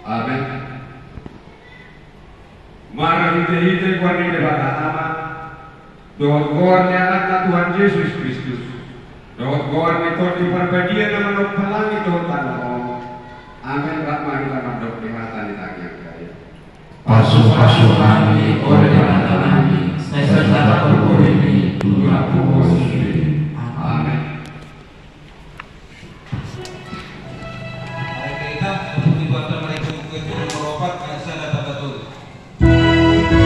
Amin. Mari kita kuani kepada nama doa anak Tuhan Yesus Kristus. Doa itu diperbadian nama pelangi Tuhan Allah. Amin. Rahmani rahmat dok dihatan ditanya kaya. Pasu kami oleh kami, serta berboleh dunia puji. Amin. Mereka kita untuk dibuatkan mereka itu merobat biasa datang betul. Amin.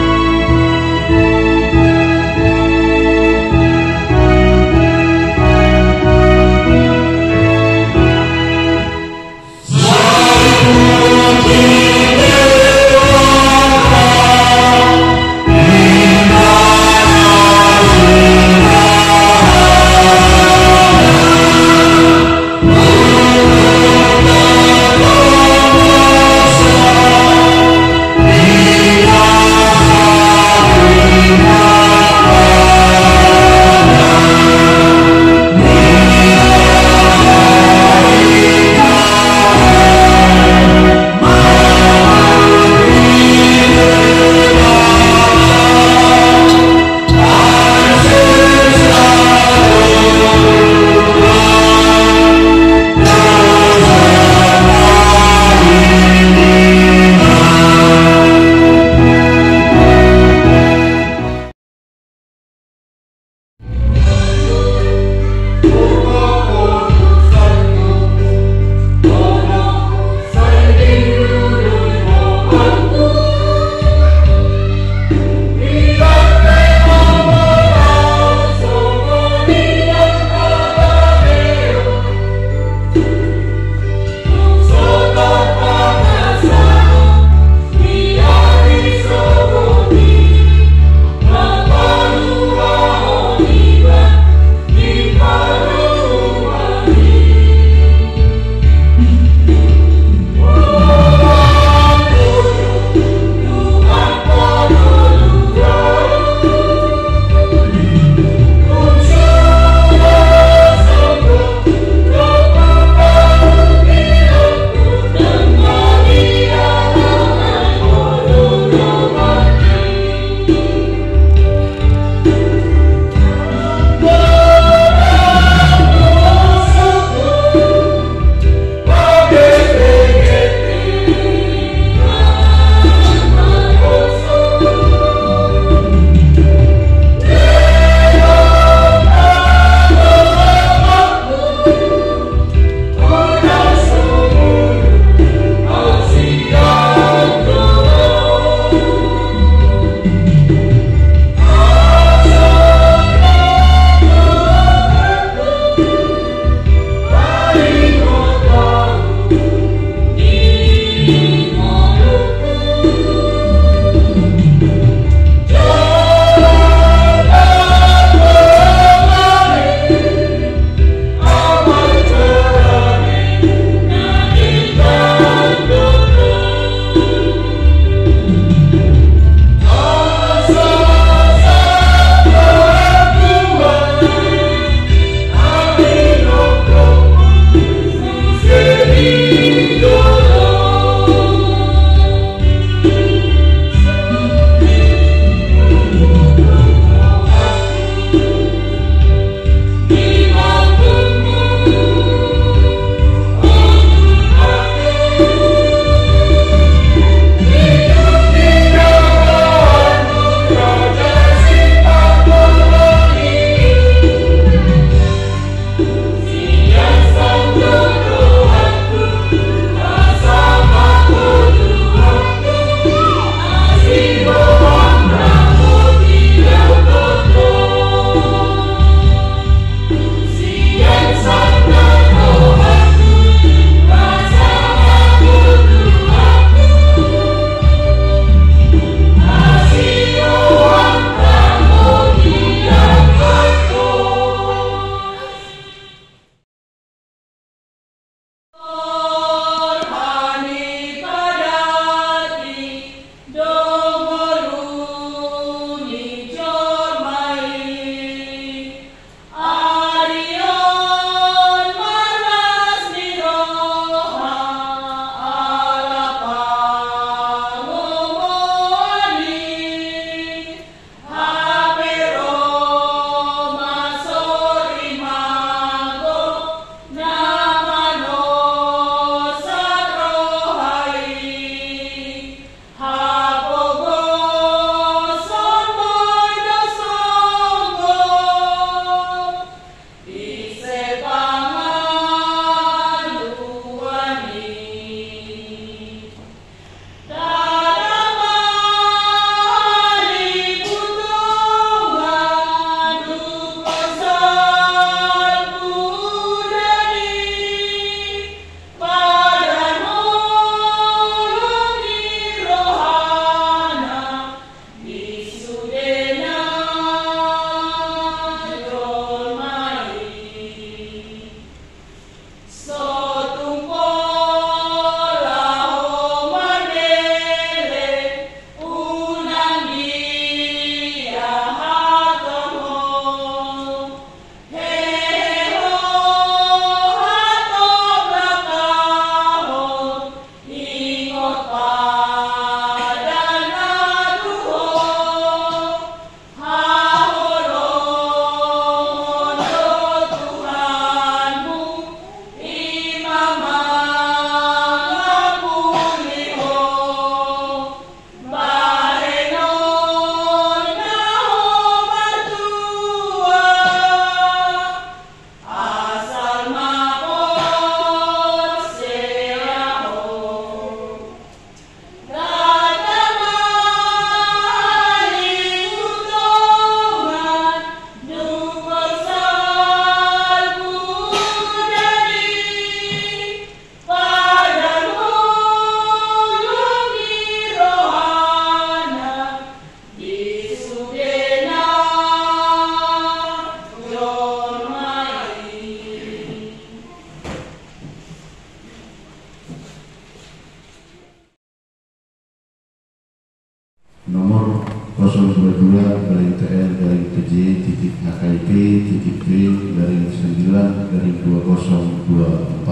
nomor 022-TL-TJ-HKIP-9-2024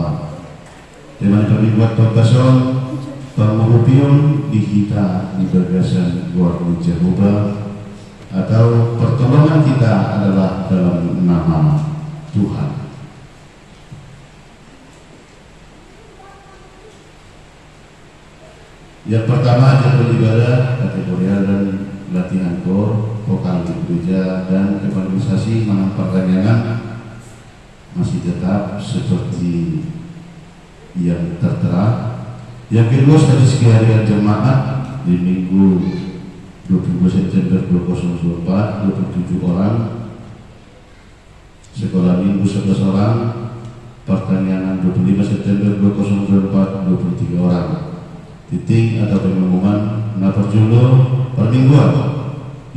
dengan terlibat Tokason Pengurupion di kita di Bergasan Guardi Jehovah atau pertolongan kita adalah dalam nama Tuhan. Yang pertama jadwal ibadah, kategorial dan latihan kor, vokal di gereja dan evangelisasi menang pertanyaan masih tetap seperti yang tertera. Yang kedua statistik harian jemaat di minggu 22 September 2024 27 orang, sekolah minggu 11 orang, pertanyaan 25 September 2024 23 orang. Titik atau pengumuman nafas judul permingguan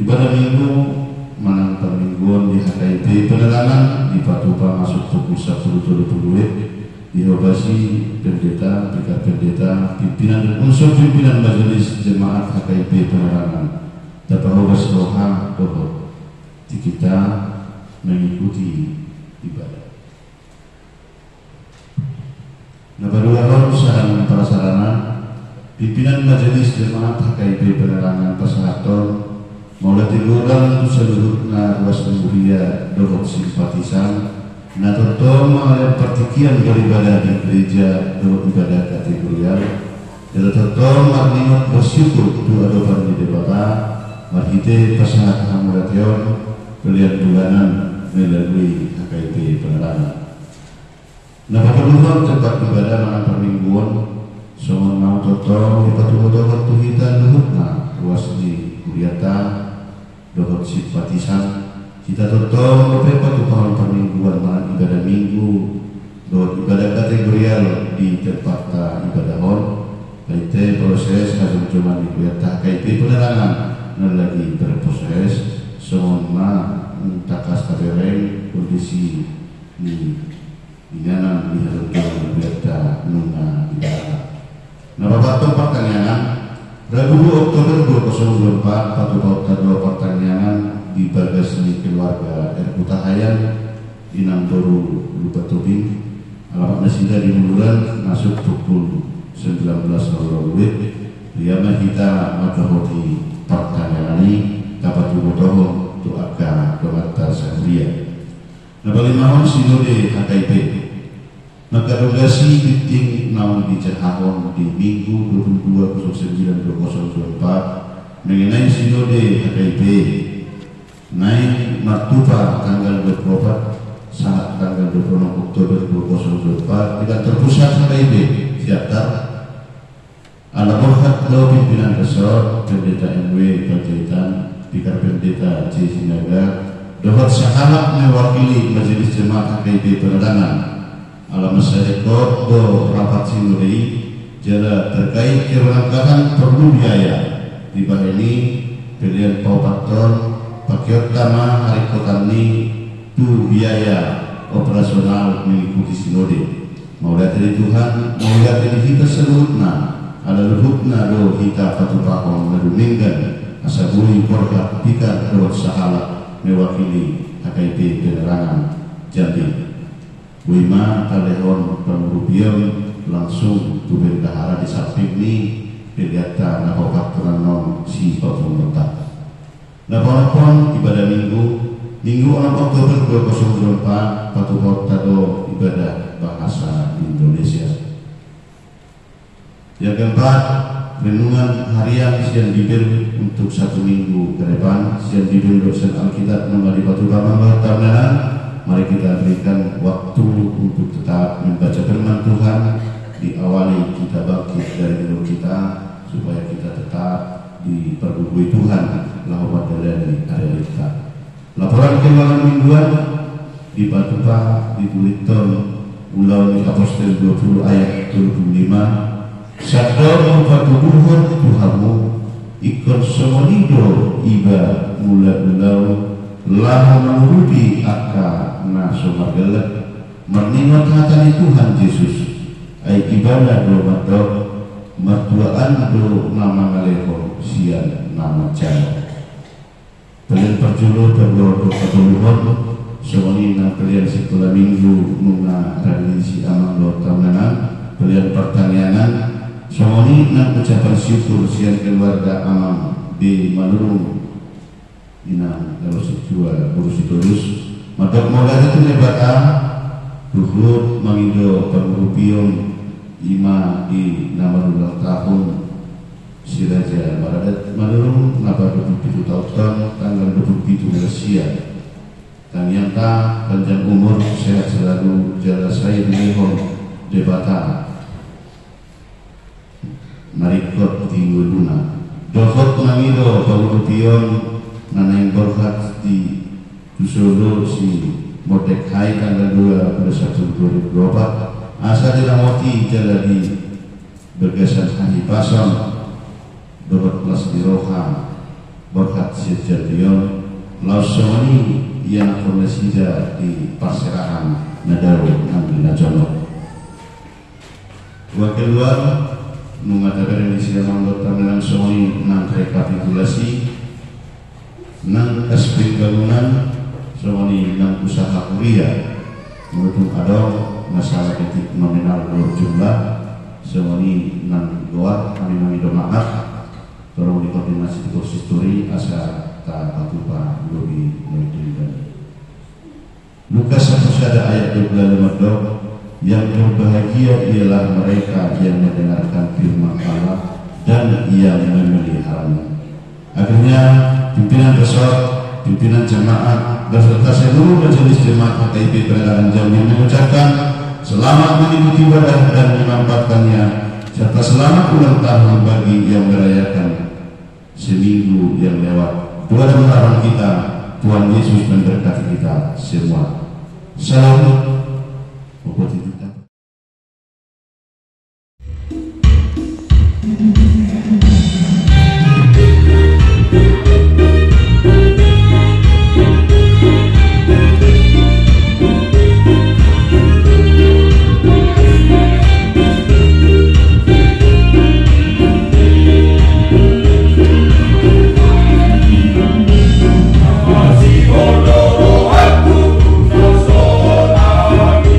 ibadah minggu menang permingguan di HKIP Penerangan di Patupa masuk pukul 10.20 diobasi pendeta, pikar pendeta, pimpinan dan unsur pimpinan majelis jemaat HKIP Penerangan dapat obas rohang dohot kita mengikuti ibadah. Nomor 2 orang usaha prasarana pimpinan majelis jemaat HKIP Penerangan Pasahaton mulai tiluran seluruhnya ruas mulia dohot simpatisan nah toto mengalami pertikian beribadah di gereja dohot ibadah kategorial dan toto marlingot bersyukur tu adopan di debata marhite pasahat hamuration pilihan bulanan melalui HKIP Penerangan. Nah perluan tempat ibadah menang permingguan songon mau toto ipatu-toto waktu kita luhutna ruas di kuriata dohot simpatisan kita toto beberapa tukaran permingguan malam ibadah minggu dohot ibadah kategorial di tempat ibadah hon baite proses hasil cuma di kuriata KIP Penerangan dan lagi berproses songon ma takas kabereng kondisi di dinanam di hasil cuma di kuriata nuna ibadah. Nah, Bapak pertanyaan Rabu 2 Oktober 2024 Patuh dua pertanyaan di Bagasni keluarga Erkutahayan di Namtoru Lupa Tobing alamat nasida di Muluran masuk pukul 19.00 Riyama kita makahoti pertanyaan ini dapat dibotoh untuk agak kemata Satria. Nah, balimahon sinode HKIP Nakarogasi titik naon di Cahahon di Minggu 22/09/2024 mengenai sinode HKIP naik Martupa tanggal 24 saat tanggal 26 Oktober 2024 dengan terpusat HKIP Siaptar Alamohat Lo pimpinan resort pendeta MW Panjaitan pikar pendeta C. Sinaga dohot sahalak mewakili majelis jemaat HKIP Penerangan alamat sadekot do rapat sinodei jala terkait keberangkatan perlu biaya di bawah ini pilihan paupaton pakiot tama hari kotani tu biaya operasional mengikuti sinode mau lihat dari Tuhan mau lihat dari kita seluruhnya ala luhutna do kita patupakon meduminggan asabui korga pikar do sahala mewakili HKIP Penerangan Jambi Wima kalehon pengurupion langsung tuber dahara di samping ini Piliata na pakaturan si Papunota. Napon ibadah Minggu 6 Oktober 2024 Patuhot Tado ibadah bahasa Indonesia. Yang keempat, renungan harian siang diberi untuk 1 minggu ke depan. Siang diberi dosen Alkitab Nonggali Batu Bama Tamnanan. Mari kita berikan waktu untuk tetap membaca firman Tuhan. Diawali kita bangkit dari tidur kita supaya kita tetap diperlindungi Tuhan. Lahumma dalani realita. Laporan keuangan mingguan di Batupa di Tuliton Ulang Apostol 20 ayat 25. Sadar patubuhon Tuhanmu ikon somonido iba mula-ulau laha menuruti akka na somargalat meningot hatani Tuhan Yesus ay ibadah do matok mertuaan do nama ngaleho sian nama jana kalian perjulu berdoa patuluhon somoni na kalian sekolah minggu nunga tradisi amang do tahunan kalian pertanyaan somoni na ucapan syukur sian keluarga amang di Manurung inang kalau sejua kursi terus matok moga itu lebata Luhut mangido pengurupion ima di nama ulang tahun Siraja Maradat Manurung napa 27 tahun tanggal 27 Malaysia dan yang tak panjang umur sehat selalu jala saya dihon debata marikot tinggu luna dohot mangido pengurupion nanaing borhat di Solo si Mordekai tanggal 2 pada 1 2024 asa dilamoti jala di bergesan haji pasang Dorot kelas di Roha Borhat Sejadion Lausoni yang kondisinya di Paserahan Nadaru Nambina Jono wakil luar mengatakan di sini anggota dengan Sony nang rekapitulasi nang aspek bangunan Sony nang usaha kuliah menurut adong masalah titik nominal jumlah Sony nang doa kami domaat tolong dikoordinasi di konsistori asa tak patupa lobi dan Lukas 1 ayat 25 yang berbahagia ialah mereka yang mendengarkan firman Allah dan yang memeliharanya. Akhirnya pimpinan resort, pimpinan jemaat beserta seluruh majelis jemaat HKIP Peredaran Jambi mengucapkan selamat mengikuti ibadah dan memanfaatkannya serta selamat ulang tahun bagi yang merayakan seminggu yang lewat. Doa dan harapan kita Tuhan Yesus memberkati kita semua. Salam buat kita. Masih bodoh aku, no sonami.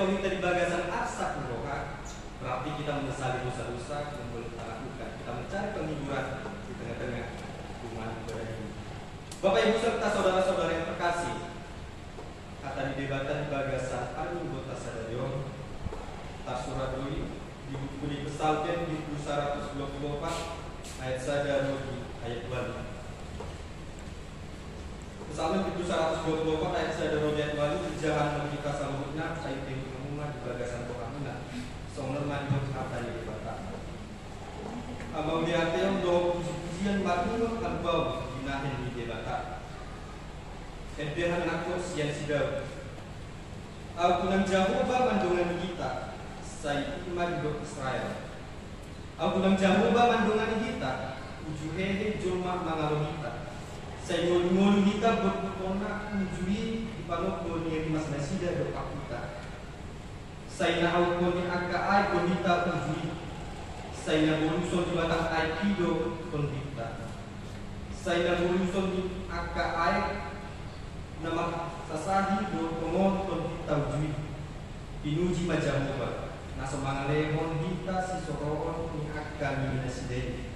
kalau kita di bagasan arsak roha, berarti kita menyesali dosa-dosa yang boleh kita lakukan. Kita mencari penghiburan di tengah-tengah rumah ibadah ini. Bapak Ibu serta saudara-saudara yang terkasih, kata di debatan bagasan anggota Sadarion Tarsuradoi di buku di Pesaltian di 124 ayat Sadaroi ayat 2. Pesaltian di 124 ayat Sadaroi ayat 2 Jahan kita salutnya ayat yang umumnya di bagasan Tuhanna soalnya manjung kata di debatan. Abang diartikan doa puji-pujian maknum albau dinahin di debatan. Edehan nakos yang sidau. Aku nang Jehovah mandungan kita, saya iman hidup Israel. Aku nang Jehovah mandungan kita, ujuhehe jolma mangalu kita. Saya ngolu kita berpona ujui di panok ngoni mas nasida doa kita. Saya nahau ngoni akka ai konita ujui. Saya ngoluson di batang ai kido konita. Saya ngoluson di akka ai nama sasahi do pengonton kita ujui pinuji majamuba na semangalehon kita si soroon ni akan minasiden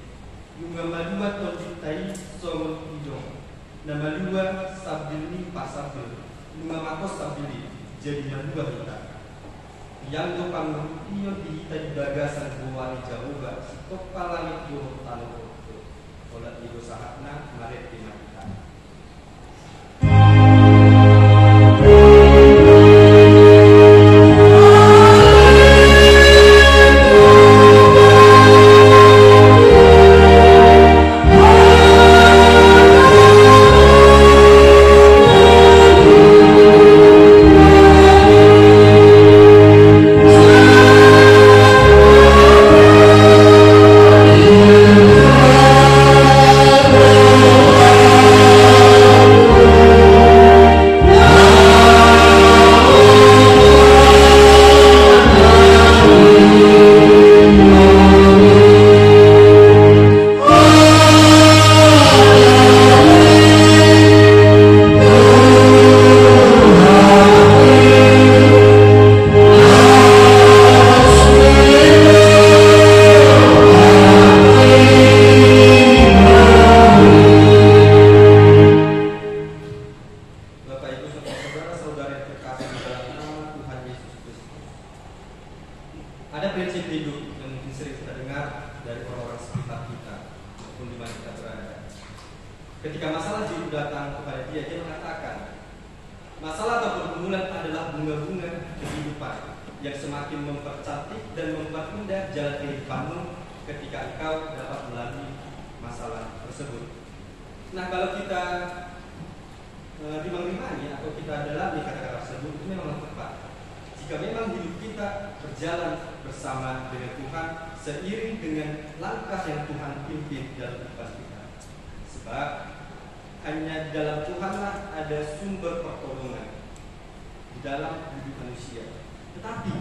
yung malua ton ditai somon idong na malua sabdil ni pasabil yung makos sabili jadi malua kita yang do pangutiyo di kita di bagasan buwani jamuba si kopalangit yo talo olat ibu sahatna maret di kita. Ketika masalah juru datang kepada dia mengatakan, masalah atau pergumulan adalah bunga-bunga kehidupan yang semakin mempercantik dan memperindah jalan kehidupanmu ketika engkau dapat melalui masalah tersebut. Nah, kalau kita dimang-dimangi atau kita dalami kata-kata tersebut, itu memang tepat. Jika memang hidup kita berjalan bersama dengan Tuhan seiring dengan langkah yang Tuhan pimpin dalam kehidupan kita. Sebab hanya di dalam Tuhanlah ada sumber pertolongan di dalam hidup manusia. Tetapi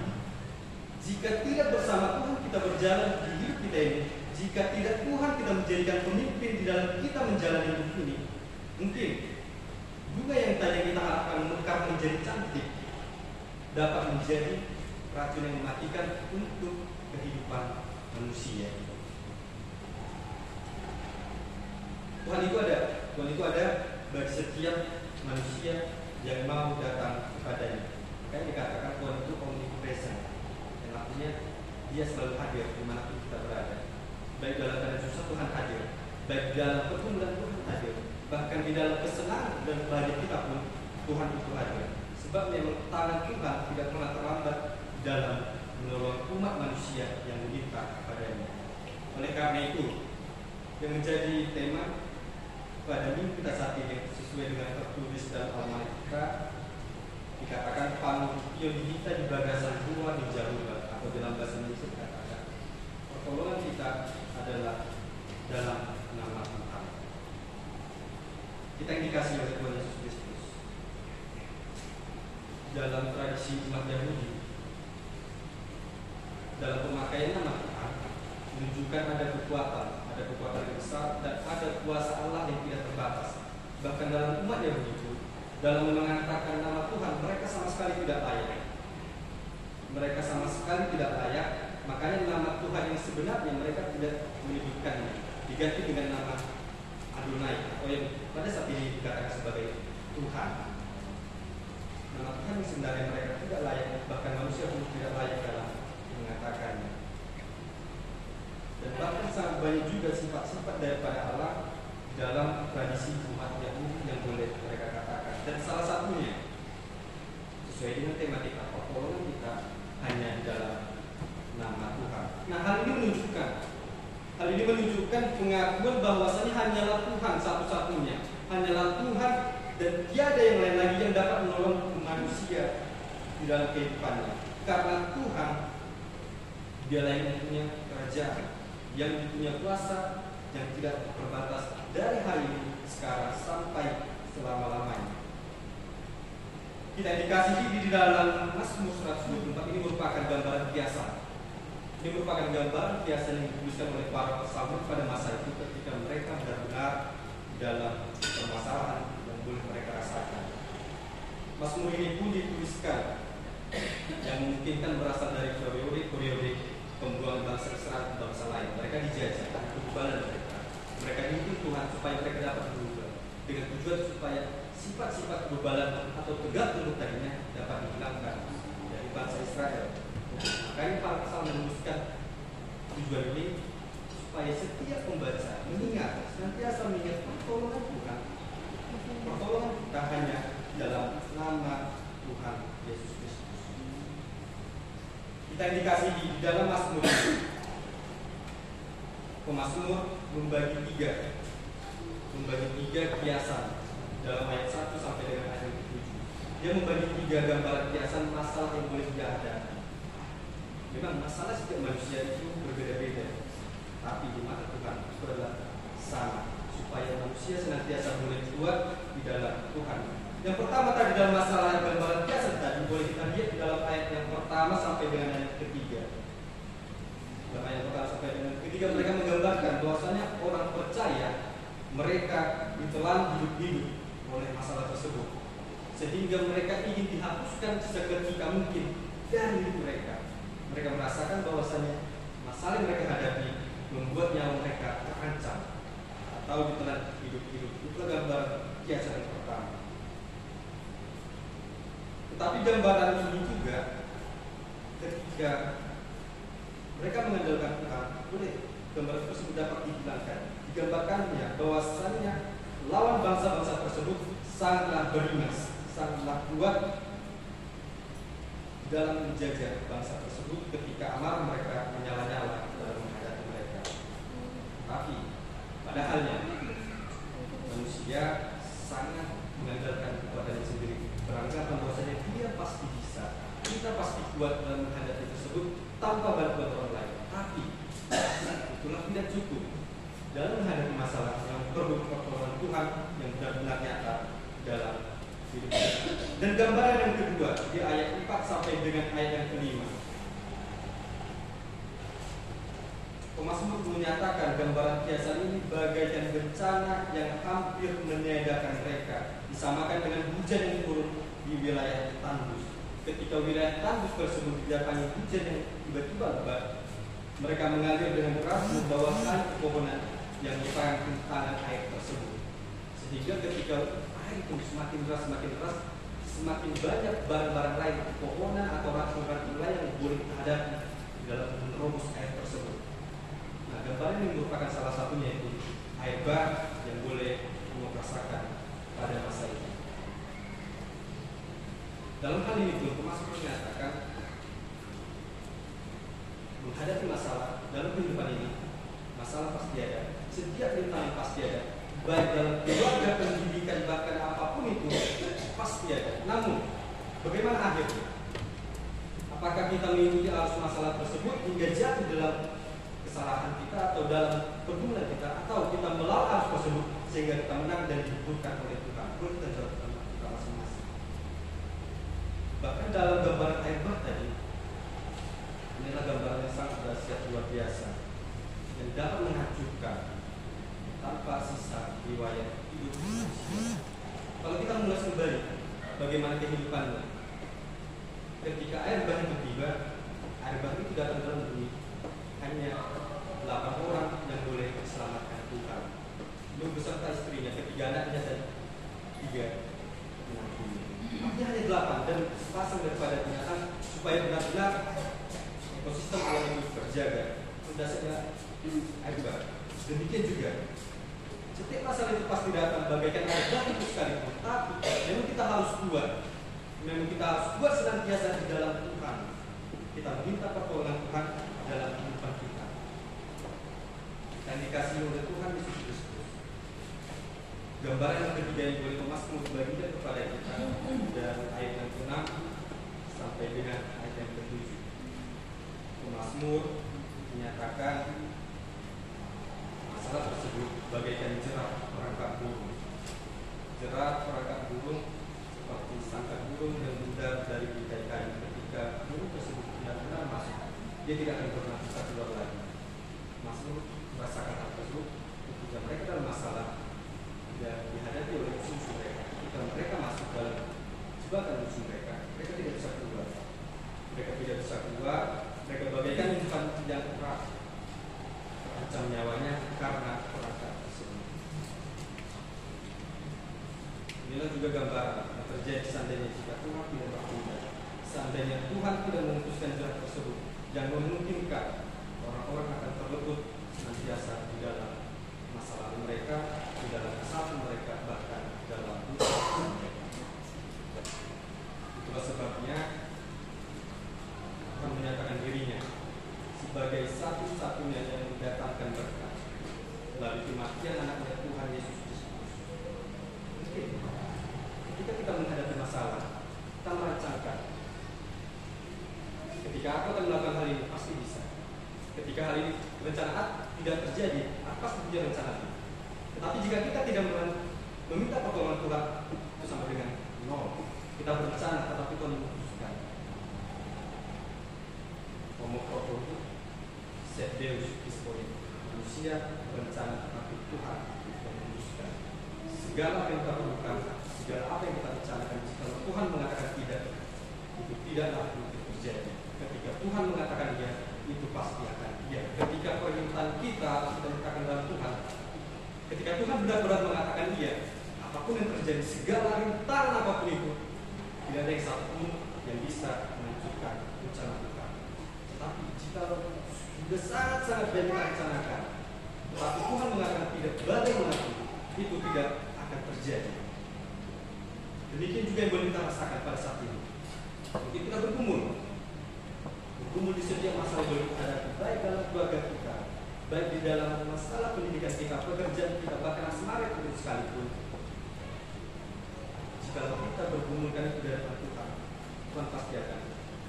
jika tidak bersama Tuhan kita berjalan di hidup kita ini, jika tidak Tuhan kita menjadikan pemimpin di dalam kita menjalani hidup ini, mungkin bunga yang tadi kita harapkan mekar menjadi cantik dapat menjadi racun yang mematikan untuk kehidupan manusia. Tuhan itu ada bagi setiap manusia yang mau datang kepadanya. Makanya dikatakan Tuhan itu omnipresent, yang artinya Dia selalu hadir dimanapun kita berada. Baik dalam keadaan susah Tuhan hadir, baik dalam pergumulan Tuhan hadir, bahkan di dalam kesenangan dan bahagia kita pun Tuhan itu hadir. Sebab memang tangan Tuhan tidak pernah terlambat dalam menolong umat manusia yang meminta kepadanya. Oleh karena itu, yang menjadi tema pada minggu kita saat ini sesuai dengan tertulis dalam Alkitab kita dikatakan panutio kita di bagasan buah di Jaruba, atau dalam bahasa Indonesia dikatakan pertolongan kita adalah dalam nama Tuhan. Kita yang dikasih oleh Tuhan Yesus Kristus. Dalam tradisi umat Yahudi, dalam pemakaian nama Tuhan menunjukkan ada kekuatan yang besar dan ada kuasa Allah yang tidak terbatas. Bahkan dalam umat Yahudi itu, dalam mengatakan nama Tuhan, mereka sama sekali tidak layak. mereka sama sekali tidak layak. Makanya nama Tuhan yang sebenarnya mereka tidak menyebutkannya, diganti dengan nama Adonai, atau yang pada saat ini dikatakan sebagai Tuhan. Nama Tuhan yang sebenarnya mereka tidak layak, bahkan manusia pun tidak layak dalam mengatakannya. Dan bahkan sangat banyak juga sifat-sifat daripada Allah dalam tradisi umat Yahudi yang boleh mereka katakan. Dan salah satunya sesuai dengan tematika pertolongan kita hanya di dalam nama Tuhan. Nah, hal ini menunjukkan pengakuan bahwasanya hanyalah Tuhan satu-satunya, hanyalah Tuhan, dan tiada yang lain lagi yang dapat menolong manusia di dalam kehidupannya. Karena Tuhan, Dialah yang punya kerajaan, yang punya kuasa yang tidak terbatas dari hari ini sekarang sampai selama-lamanya. Kita dikasih di dalam Mazmur 124 ini merupakan gambaran kiasan. Ini merupakan gambaran kiasan yang dituliskan oleh para pesamuel pada masa itu ketika mereka benar-benar dalam permasalahan yang boleh mereka rasakan. Mazmur ini pun dituliskan yang memungkinkan berasal dari periode pembuangan bangsa Israel ke bangsa lain. Mereka dijajah karena kebebalan mereka. Mereka dihukum Tuhan supaya mereka dapat berubah, dengan tujuan supaya sifat-sifat kebebalan atau tegak lurus tadinya dapat dihilangkan dari bangsa Israel. Makanya para pesamuel menuliskan tujuan ini supaya setiap pembaca mengingat, senantiasa mengingat pertolongan Tuhan. Pertolongan kita hanya dalam nama Tuhan Yesus Kristus. Kita dikasih di dalam Mazmur. Pemazmur membagi tiga kiasan dalam ayat 1 sampai dengan ayat 7. Dia membagi tiga gambaran kiasan masalah yang boleh dihadapi. Memang masalah setiap manusia itu berbeda-beda, tapi di mata Tuhan itu adalah sama, supaya manusia senantiasa boleh kuat di dalam Tuhan. Yang pertama tadi dalam masalah gambaran kiasan tadi boleh kita lihat di dalam ayat yang pertama sampai dengan ayat ketiga. Dalam ayat pertama sampai dengan ketiga mereka menggambarkan bahwasanya orang percaya mereka ditelan hidup-hidup oleh masalah tersebut, sehingga mereka ingin dihapuskan seketika mungkin dari hidup mereka. Mereka merasakan bahwasanya masalah yang mereka hadapi membuat nyawa mereka terancam atau ditelan hidup-hidup. Itulah gambar kiasan yang pertama. Tetapi gambaran ini juga ketika mereka mengandalkan Tuhan, boleh gambaran tersebut dapat dihilangkan. Digambarkannya bahwasannya lawan bangsa-bangsa tersebut sangatlah beringas, sangatlah kuat dalam menjaga bangsa tersebut ketika amarah mereka menyala-nyala dalam menghadapi mereka. Tapi padahalnya manusia sangat mengandalkan kepadanya sendiri, beranggapan bahwasanya dia pasti bisa, kita pasti kuat dalam menghadapi tersebut tanpa bantuan orang lain. Tapi itulah tidak cukup dalam menghadapi masalah yang perlu pertolongan Tuhan yang benar-benar nyata dalam hidup kita. Dan gambaran yang kedua di ayat 4 sampai dengan ayat yang kelima, Pemazmur menyatakan gambaran kiasan ini bagaikan bencana yang hampir meniadakan mereka, disamakan dengan hujan yang turun di wilayah tandus. Ketika wilayah tandus tersebut didatangi hujan yang tiba-tiba lebat, mereka mengalir dengan deras membawakan pepohonan yang merupakan tangan air tersebut. Sehingga ketika air itu semakin deras, semakin banyak barang-barang lain, pepohonan atau racun-racun lain yang boleh hadapi dalam menerobos air tersebut. Nah, gambaran ini merupakan salah satunya, yaitu air bah yang boleh merasakan pada masa ini. Dalam hal ini pun Pemazmur menyatakan menghadapi masalah dalam kehidupan ini, masalah pasti ada, setiap rintangan pasti ada, baik dalam keluarga, pendidikan, bahkan apapun itu pasti ada. Namun bagaimana akhirnya? Apakah kita mengikuti arus masalah tersebut hingga jatuh dalam kesalahan kita atau dalam pergumulan kita, atau kita melawan arus tersebut sehingga kita menang dan dihiburkan oleh Tuhan? Perlu kita jawab kita masing-masing. Bahkan dalam gambaran air bah tadi, inilah gambaran yang sangat dahsyat luar biasa yang dapat menghancurkan tanpa sisa riwayat hidup manusia. Kalau kita mengulas kembali bagaimana kehidupannya ketika air bah itu tiba, ekosistem alam itu terjaga, dasarnya air bah. Demikian juga setiap masalah itu pasti datang bagaikan air bah itu sekalipun, tapi memang kita harus kuat. Memang kita harus kuat senantiasa di dalam Tuhan. Kita minta pertolongan Tuhan dalam kehidupan kita. Dan dikasih oleh Tuhan Yesus Kristus. Gambaran yang ketiga yang boleh Mazmur bagikan kepada kita dari ayat yang ke-6 sampai dengan ayat yang ke-7. Mazmur menyatakan masalah tersebut bagaikan jerat perangkap burung. Jerat perangkap burung seperti sangkar burung yang mudah dari bingkai kayu. Ketika burung tersebut tidak benar masuk, dia tidak akan pernah bisa keluar lagi. Mazmur merasakan hal tersebut ketika mereka dalam masalah dan dihadapi oleh musuh mereka. Ketika mereka masuk dalam jebakan musuh mereka, mereka tidak bisa keluar. Mereka tidak bisa keluar. Mereka bagaikan insan yang keras, terancam nyawanya karena perangkap tersebut. Inilah juga gambaran yang terjadi seandainya jika Tuhan tidak bertindak. Seandainya Tuhan tidak memutuskan jerat tersebut, yang memungkinkan orang-orang akan terlebut senantiasa di dalam masalah mereka, di dalam kesalahan mereka, bahkan dalam dosa mereka. Itulah sebabnya Tuhan menyatakan dirinya sebagai satu-satunya yang mendatangkan berkat melalui kematian anaknya Tuhan Yesus Kristus. Mungkin ketika kita menghadapi masalah, kita merancangkan ketika aku akan melakukan hal ini pasti bisa. Ketika hal ini rencana tidak terjadi, pasti terjadi rencana ini. Tetapi jika kita tidak meminta pertolongan Tuhan, itu sama dengan nol. Kita berencana, tetapi Tuhan memutuskan. Homo proprio sed Deus disponit. Manusia berencana, tetapi Tuhan yang memutuskan. Segala apa yang kita perlukan, segala apa yang kita rencanakan, kalau Tuhan mengatakan tidak, itu tidaklah mungkin terjadi. Ketika Tuhan mengatakan ya, itu pasti akan ya. Ketika permintaan kita letakkan dalam Tuhan, ketika Tuhan benar-benar mengatakan iya, apapun yang terjadi, segala rintangan apapun itu, tidak ada yang satupun yang bisa menghancurkan rencana Tuhan. Tetapi jika sudah sangat-sangat banyak kita rencanakan, tetapi Tuhan mengatakan tidak, badai mengatur, itu tidak akan terjadi. Demikian juga yang boleh kita rasakan pada saat ini. Mungkin kita bergumul di setiap masalah yang ada, baik dalam keluarga kita, baik di dalam masalah pendidikan kita, pekerjaan kita, bahkan asmara itu sekalipun. Jika kita bergumulkan itu dari Tuhan, Tuhan pasti akan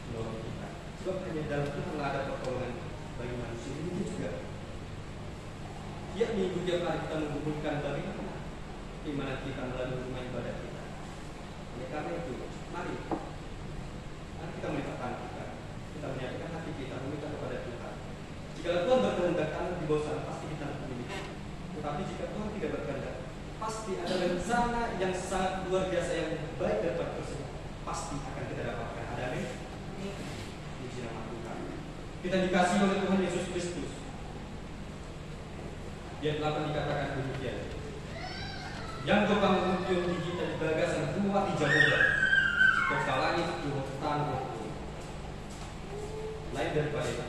menolong kita. Sebab hanya dalam Tuhan ada pertolongan bagi manusia. Ini juga tiap minggu tiap hari kita menggumulkan bagaimana keimanan kita melalui rumah ibadah kita. Oleh karena itu, mari kita melibatkan kita menyatakan hati kita meminta kepada Tuhan. Jika Tuhan berkehendak di bawah sana, pasti kita memiliki. Tetapi jika Tuhan tidak berkehendak, pasti ada rencana yang sangat luar biasa yang baik dapat tersebut. Pasti akan kita dapatkan. Ada amin? Puji nama Tuhan. Kita dikasih oleh Tuhan Yesus Kristus. Ayat 8 dikatakan demikian. Yang berbangun di kita di bagasan rumah di Jehovah. Kota langit, tanah. Lain daripada itu.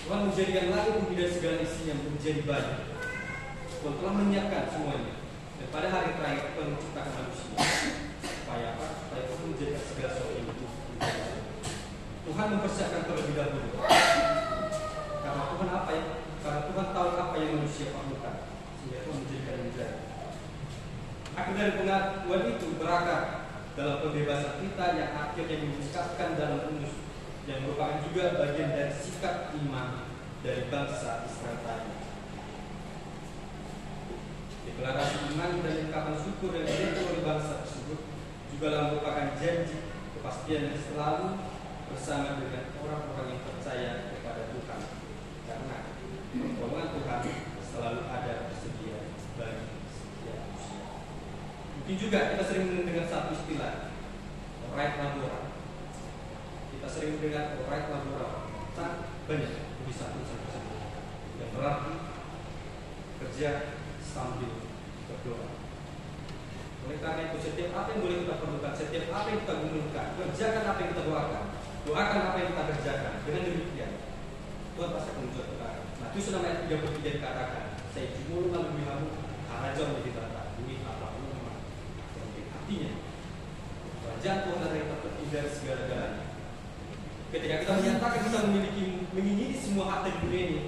Tuhan menjadikan langit bumi dan segala isinya menjadi banyak. Tuhan telah menyiapkan semuanya. Dan pada hari terakhir Tuhan menciptakan manusia. Supaya apa? Supaya Tuhan menjadikan segala sesuatu yang hidup. Tuhan mempersiapkan terlebih dahulu. Karena Tuhan apa ya? Karena Tuhan tahu apa yang manusia perlukan. Sehingga Tuhan menjadikan yang jadi. Akhir dari pengakuan itu berakar dalam pembebasan kita yang akhirnya dimuskatkan dalam unus, yang merupakan juga bagian dari sikap iman dari bangsa Israel tadi. Deklarasi iman dan ungkapan syukur yang diberikan oleh bangsa tersebut juga merupakan janji kepastian yang selalu bersama dengan orang-orang yang percaya kepada Tuhan, karena pertolongan Tuhan selalu ada tersedia bagi setiap manusia. Mungkin juga kita sering mendengar satu istilah, right labora. Kita sering mendengar right labora, tak banyak bisa tersebut yang berarti kerja sambil berdoa. Oleh karena itu, setiap apa yang boleh kita perlukan, setiap apa yang kita gumulkan, kerjakan apa yang kita doakan, Doakan apa yang kita kerjakan. Dengan demikian Tuhan pasti akan menjawab doa. Nah, itu ayat 33 dikatakan, saya jumur lalu bihamu haraja menjadi bata. Ini apa nama? Artinya kerajaan Tuhan adalah yang terpenting dari segala-galanya. Ketika kita menyatakan kita mengingini semua harta di dunia ini,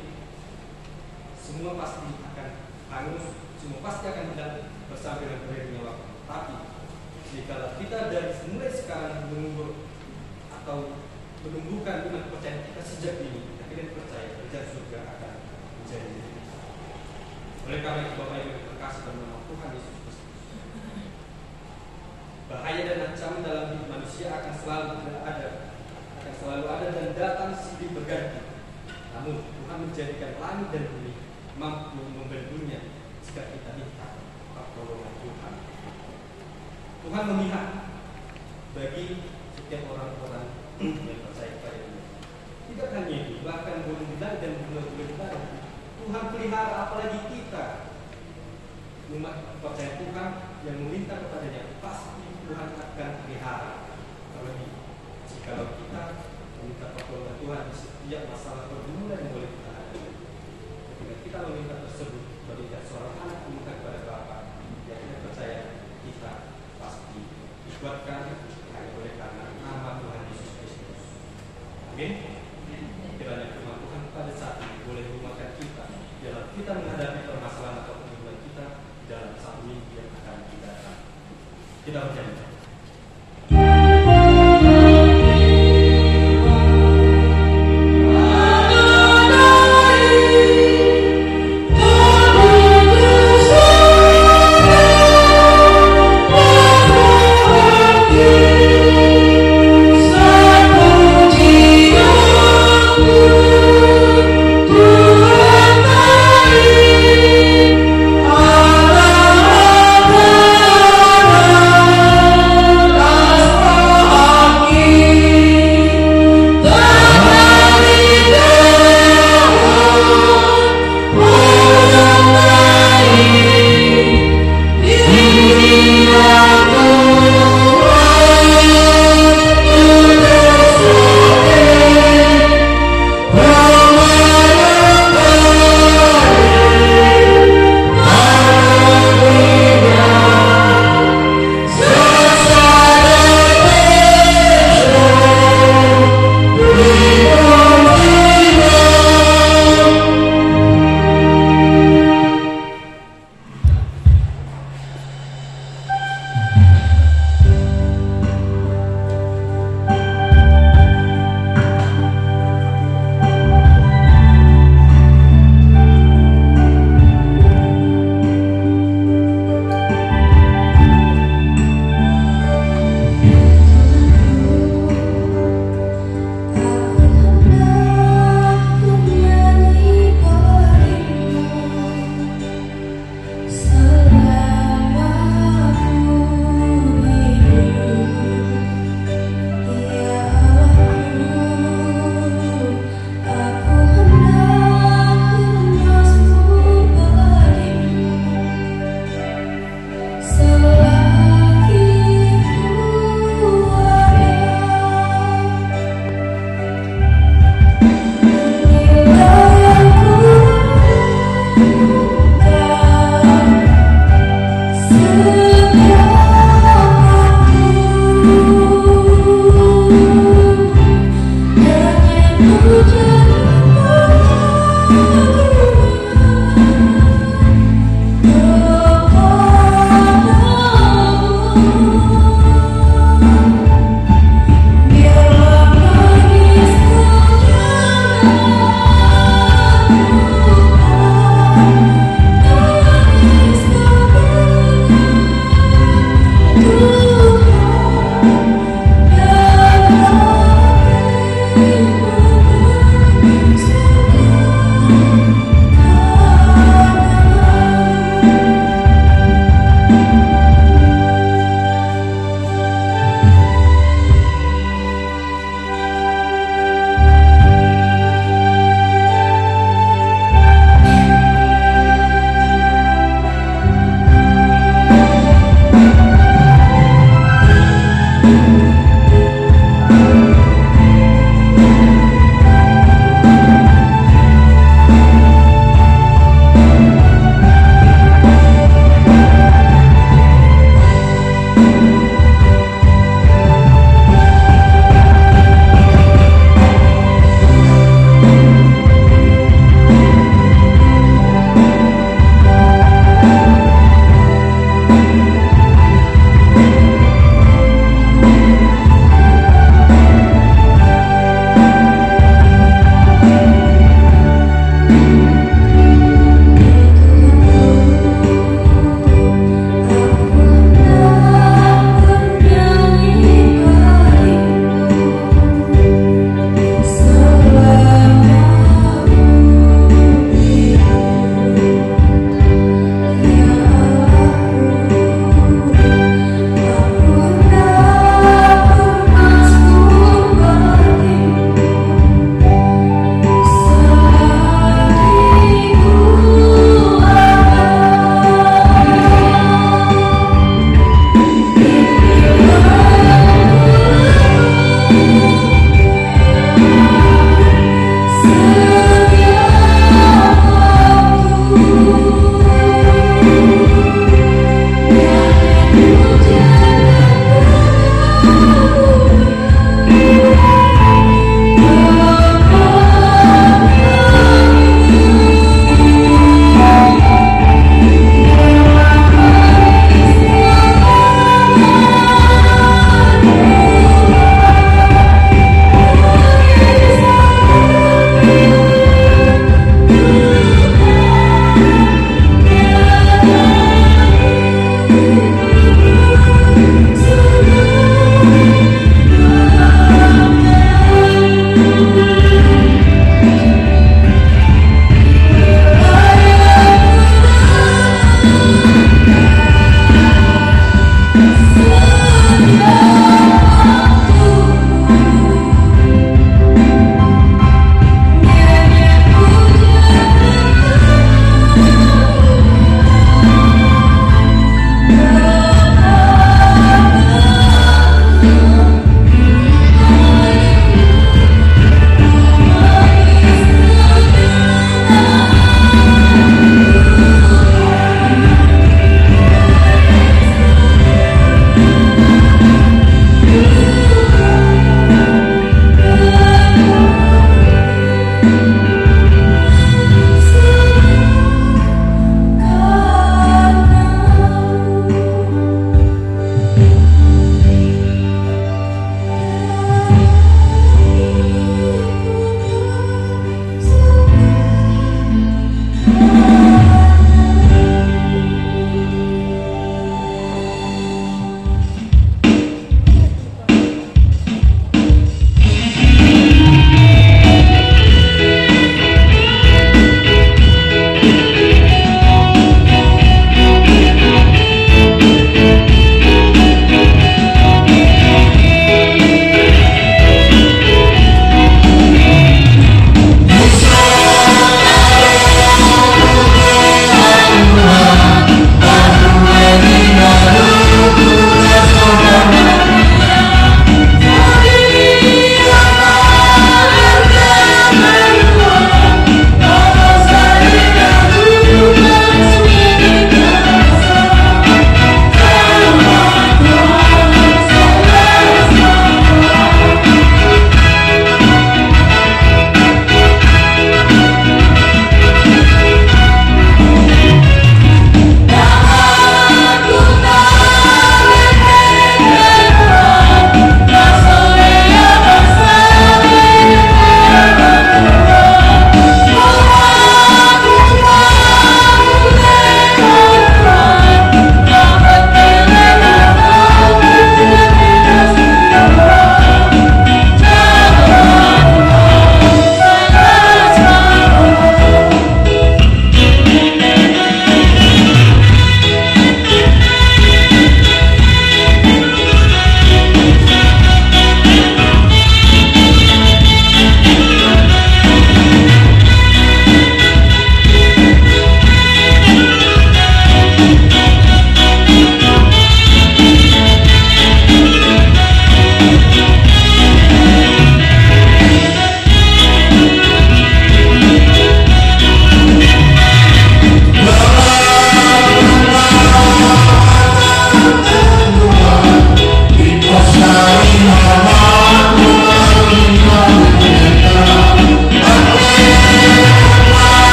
semua pasti akan hangus, semua pasti akan hilang bersama dengan berakhirnya waktu. Tapi jika kita dari mulai sekarang menumbuhkan iman kepercayaan kita sejak ini, kita percaya kerajaan surga akan menjadi. Oleh karena itu Bapak Ibu terkasih dalam nama Tuhan Yesus Kristus, bahaya dan ancaman dalam hidup manusia akan selalu ada dan datang silih berganti. Namun Tuhan menjadikan langit dan bumi mampu membendungnya jika kita minta pertolongan Tuhan. Tuhan memihak bagi setiap orang-orang yang percaya kepada Dia. Tidak hanya itu, bahkan burung di langit dan bunga-bunga di langit Tuhan pelihara, apalagi kita umat percaya Tuhan yang meminta kepadanya, pasti Tuhan akan pelihara. Terlebih jika kita meminta pertolongan Tuhan di setiap masalah pergumulan yang boleh kita hadapi. Ketika kita meminta tersebut, berikan seorang anak meminta kepada Bapa, yang kita percaya kita pasti dikuatkan hanya oleh karena nama Tuhan Yesus Kristus. Amin. Kiranya firman Tuhan pada saat ini boleh menguatkan kita dalam kita menghadapi permasalahan atau pergumulan kita dalam satu minggu yang akan datang. Kita berjanji.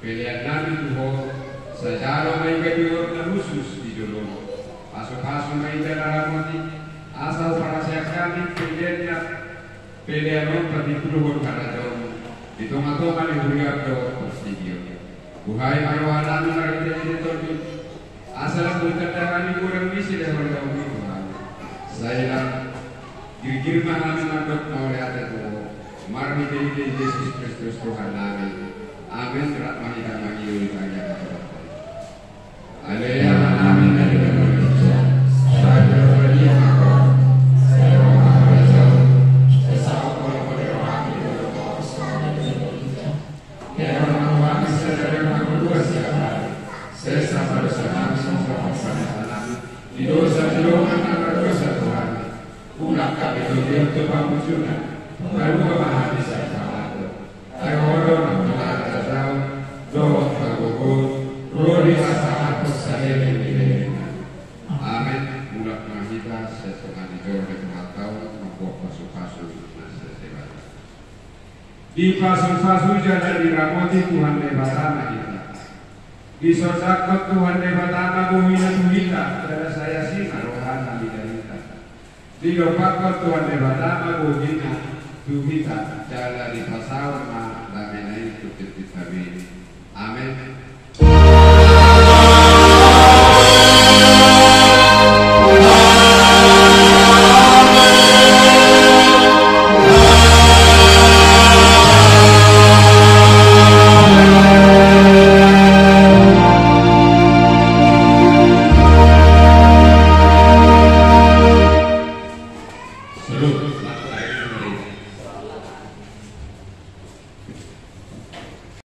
Pilihan nabi Tuhan, sejarah may gayur na khusus di dulu. Pasok-pasok may dalamati, asal para siya kami pilihan pati Tuhan para daw. Ditong-atong ni Huriyab daw prestigyo. Buhay araw-araw na rin dito asal berkata ni kurang misi dari daun itu. Saya girma kami mandok oleh adatku. Mari kita Yesus Kristus Tuhan kami. Amin. Terat mahita magi uli kaya kata. Aleluya. Amin. Aleluya. Saya berdoa maka saya berdoa saya kalau berdoa ya orang saya berdoa siapa saya sabar senang di dosa-dosa anak dosa Tuhan. Ulah kami itu kepamujunan baru memahami saya. Ayo orang mengajar jauh, doa tergugur, roli masalah saya ini. Amin. Ulah mahita sesuatu di jauh dari tahun membuat pasu-pasu nasi sebat. Di pasu-pasu jalan diramati Tuhan lebatana kita. Di sosakot Tuhan lebatana bumi dan kita. Pada saya sih rohana di kita. Di lopakot Tuhan lebatana bumi kita. Jalan di pasar ma damai itu kita. Amin.